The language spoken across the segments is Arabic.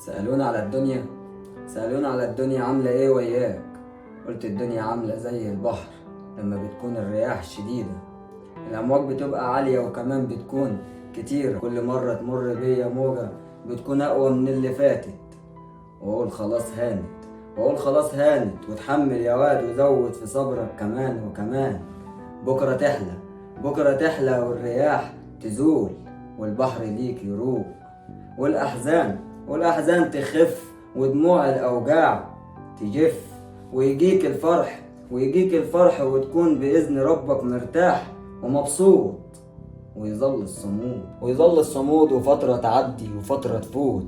سألونا على الدنيا عاملة ايه وياك. قلت الدنيا عاملة زي البحر لما بتكون الرياح شديدة، الأمواج بتبقى عالية وكمان بتكون كتيرة، كل مرة تمر بيا موجة بتكون أقوى من اللي فاتت، وأقول خلاص هانت وتحمل يا واد وزود في صبرك كمان وكمان. بكرة تحلى والرياح تزول والبحر ليك يروق، والأحزان تخف ودموع الأوجاع تجف، ويجيك الفرح وتكون بإذن ربك مرتاح ومبسوط. ويظل الصمود وفترة تعدي وفترة تفوت،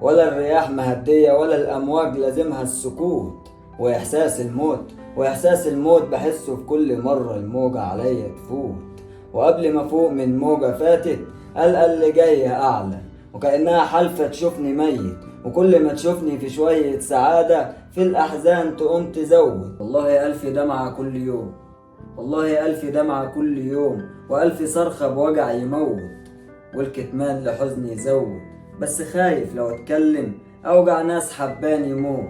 ولا الرياح مهدية ولا الأمواج لازمها السكوت. وإحساس الموت بحسه في كل مرة الموجة عليا تفوت، وقبل ما فوق من موجة فاتت ألقى اللي جاية أعلى، وكأنها حلفة تشوفني ميت، وكل ما تشوفني في شوية سعادة في الأحزان تقوم تزود. والله ألف دمعة كل يوم وألف صرخة بوجع يموت، والكتمان لحزني يزود، بس خايف لو اتكلم أوجع ناس حبان يموت.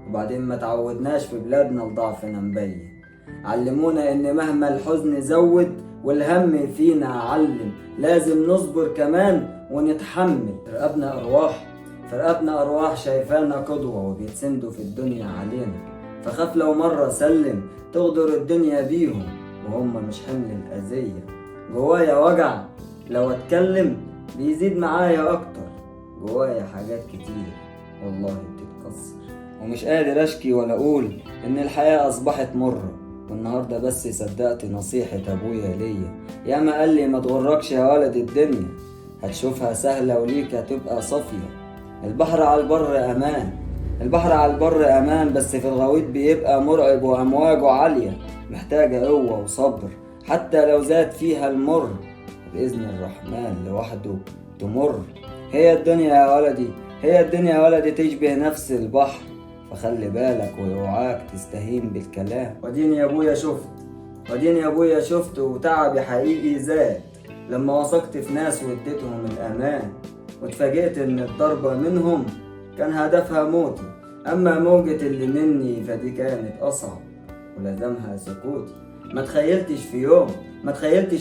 وبعدين ما تعودناش في بلادنا لضعفنا مبين، علمونا إن مهما الحزن زود والهم فينا علم لازم نصبر كمان ونتحمل. فرقبنا أرواح شايفانا قدوة وبيتسندوا في الدنيا علينا، فخاف لو مرة سلم تغدر الدنيا بيهم وهم مش حمل الأذية. جوايا وجع لو اتكلم بيزيد معايا أكتر، جوايا حاجات كتير والله بتتكسر، ومش قادر أشكي ولا أقول إن الحياة أصبحت مرة. والنهاردة بس صدقت نصيحة أبويا ليا، ياما قال لي ما تغركش يا ولد الدنيا، هتشوفها سهلة وليك هتبقى صافية. البحر على البر أمان، بس في الغويط بيبقى مرعب وأمواجه عالية، محتاجة قوة وصبر حتى لو زاد فيها المر، بإذن الرحمن لوحده تمر. هي الدنيا يا ولدي تشبه نفس البحر، فخلي بالك ويوعاك تستهين بالكلام. وديني يا ابويا شفت وتعبي حقيقي زاد لما وثقت في ناس واديتهم الأمان، واتفاجئت ان الضربة منهم كان هدفها موتي، اما موجة اللي مني فدي كانت اصعب ولازمها سكوتي. ما تخيلتش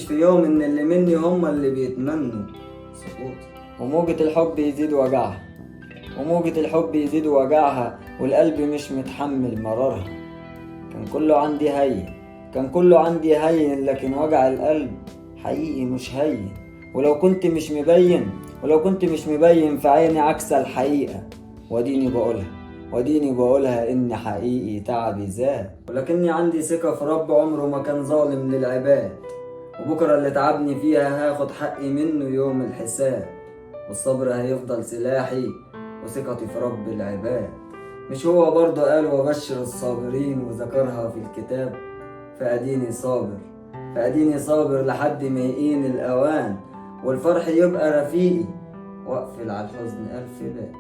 في يوم ان اللي مني هم اللي بيتمنوا سكوتي. وموجة الحب يزيد وجعها والقلب مش متحمل مرارها. كان كله عندي هين لكن وجع القلب حقيقي مش هين، ولو كنت مش مبين في عيني عكس الحقيقة، وديني بقولها إن حقيقي تعبي زاد، ولكني عندي ثقة في رب عمره ما كان ظالم للعباد، وبكرة اللي تعبني فيها هاخد حقي منه يوم الحساب، والصبر هيفضل سلاحي وثقتي في رب العباد. مش هو برضه قال وبشر الصابرين وذكرها في الكتاب؟ فأديني صابر لحد ما يقين الأوان، والفرح يبقى رفيقي وأقفل على الحزن ألف باب.